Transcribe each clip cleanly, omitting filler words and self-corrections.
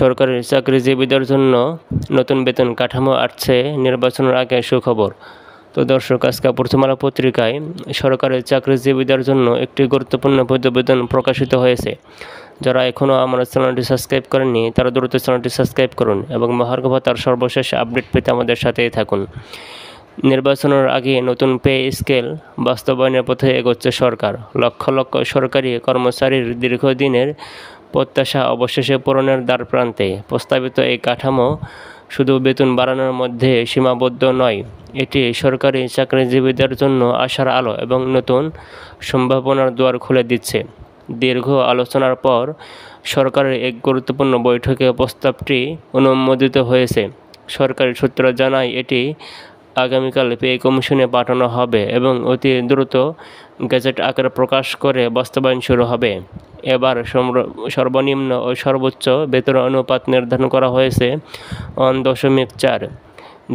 সরকারি চাকরিজীবীদের জন্য নতুন বেতন কাঠামো আসছে নির্বাচনের আগে সুখবর। তো দর্শক, আজকে প্রথম আলো পত্রিকায় সরকারি চাকরিজীবীদের জন্য একটি গুরুত্বপূর্ণ প্রতিবেদন প্রকাশিত হয়েছে। যারা এখনও আমার চ্যানেলটি সাবস্ক্রাইব করেননি তারা দ্রুত চ্যানেলটি সাবস্ক্রাইব করুন এবং মহার্ঘ ভাতার সর্বশেষ আপডেট পেতে আমাদের সাথেই থাকুন। নির্বাচনের আগে নতুন পে স্কেল বাস্তবায়নের পথে এগোচ্ছে সরকার। লক্ষ লক্ষ সরকারি কর্মচারীর দীর্ঘদিনের প্রত্যাশা অবশেষে পূরণের দ্বারপ্রান্তে। প্রস্তাবিত এই কাঠামো শুধু বেতন বাড়ানোর মধ্যে সীমাবদ্ধ নয়, এটি সরকারি চাকরিজীবীদের জন্য আশার আলো এবং নতুন সম্ভাবনার দুয়ার খুলে দিচ্ছে। দীর্ঘ আলোচনার পর সরকারের এক গুরুত্বপূর্ণ বৈঠকে প্রস্তাবটি অনুমোদিত হয়েছে। সরকারি সূত্র জানায় এটি আগামীকাল পে কমিশনে পাঠানো হবে এবং অতি দ্রুত গেজেট আকারে প্রকাশ করে বাস্তবায়ন শুরু হবে। এবার সর্বনিম্ন ও সর্বোচ্চ বেতন অনুপাত নির্ধারণ করা হয়েছে 1.4,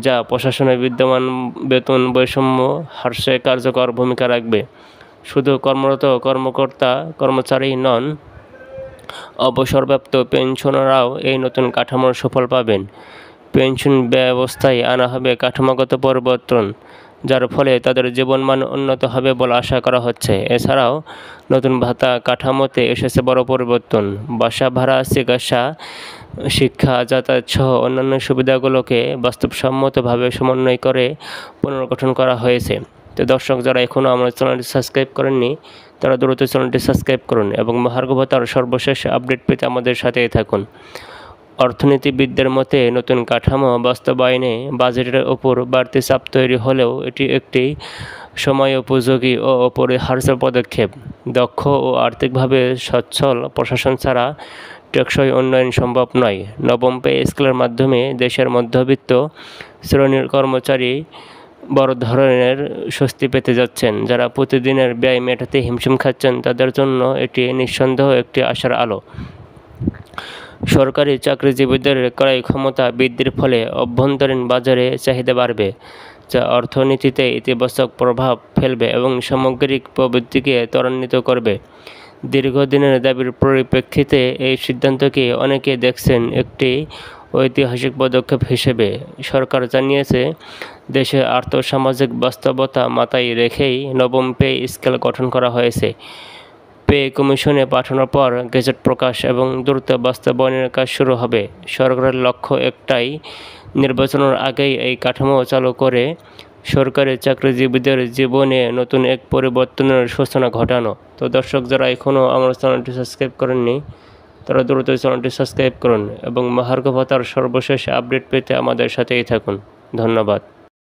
যা প্রশাসনে বিদ্যমান বেতন বৈষম্য হ্রাসে কার্যকর ভূমিকা রাখবে। শুধু কর্মরত কর্মচারী নন, অবসরপ্রাপ্ত পেনশনাররাও এই নতুন কাঠামোর সুফল পাবেন। পেনশন ব্যবস্থায় আনা হবে কাঠামোগত পরিবর্তন, যার ফলে তাদের জীবনমান উন্নত হবে বলে আশা করা হচ্ছে। এছাড়াও নতুন ভাতা কাঠামোতে এসেছে বড় পরিবর্তন। বাসা ভাড়া, চিকিৎসা, শিক্ষা, যাতায়াত সহ অন্যান্য সুবিধাগুলোকে বাস্তবসম্মতভাবে সমন্বয় করে পুনর্গঠন করা হয়েছে। তো দর্শক, যারা এখনও আমার চ্যানেলটি সাবস্ক্রাইব করেননি তারা দ্রুত চ্যানেলটি সাবস্ক্রাইব করুন এবং মহার্ঘ ভাতার সর্বশেষ আপডেট পেতে আমাদের সাথেই থাকুন। অর্থনীতিবিদদের মতে নতুন কাঠামো বাস্তবায়নে বাজেটের ওপর বাড়তি চাপ তৈরি হলেও এটি একটি সময়োপযোগী ও অপরিহার্য পদক্ষেপ। দক্ষ ও আর্থিকভাবে সচ্ছল প্রশাসন ছাড়া টেকসই উন্নয়ন সম্ভব নয়। নবম পে স্কেলের মাধ্যমে দেশের মধ্যবিত্ত শ্রেণীর কর্মচারী বড় ধরনের স্বস্তি পেতে যাচ্ছেন। যারা প্রতিদিনের ব্যয় মেটাতে হিমশিম খাচ্ছেন তাদের জন্য এটি নিঃসন্দেহ একটি আশার আলো। সরকারি চাকরিজীবীদের ক্রয় ক্ষমতা বৃদ্ধির ফলে অভ্যন্তরীণ বাজারে চাহিদা বাড়বে, যা অর্থনীতিতে ইতিবাচক প্রভাব ফেলবে এবং সামগ্রিক প্রবৃদ্ধিকে ত্বরান্বিত করবে। দীর্ঘদিনের দাবির পরিপ্রেক্ষিতে এই সিদ্ধান্তকে অনেকে দেখছেন একটি ঐতিহাসিক পদক্ষেপ হিসেবে। সরকার জানিয়েছে, দেশের আর্থসামাজিক বাস্তবতা মাথায় রেখেই নবম পে স্কেল গঠন করা হয়েছে। পে কমিশনে পাঠানোর পর গেজেট প্রকাশ এবং দ্রুত বাস্তবায়নের কাজ শুরু হবে। সরকারের লক্ষ্য একটাই, নির্বাচনের আগেই এই কাঠামো চালু করে সরকারি চাকরিজীবীদের জীবনে নতুন এক পরিবর্তনের সূচনা ঘটানো। তো দর্শক, যারা এখনও আমার চ্যানেলটি সাবস্ক্রাইব করেননি তারা দ্রুত চ্যানেলটি সাবস্ক্রাইব করুন এবং মহার্ঘ ভাতার সর্বশেষ আপডেট পেতে আমাদের সাথেই থাকুন। ধন্যবাদ।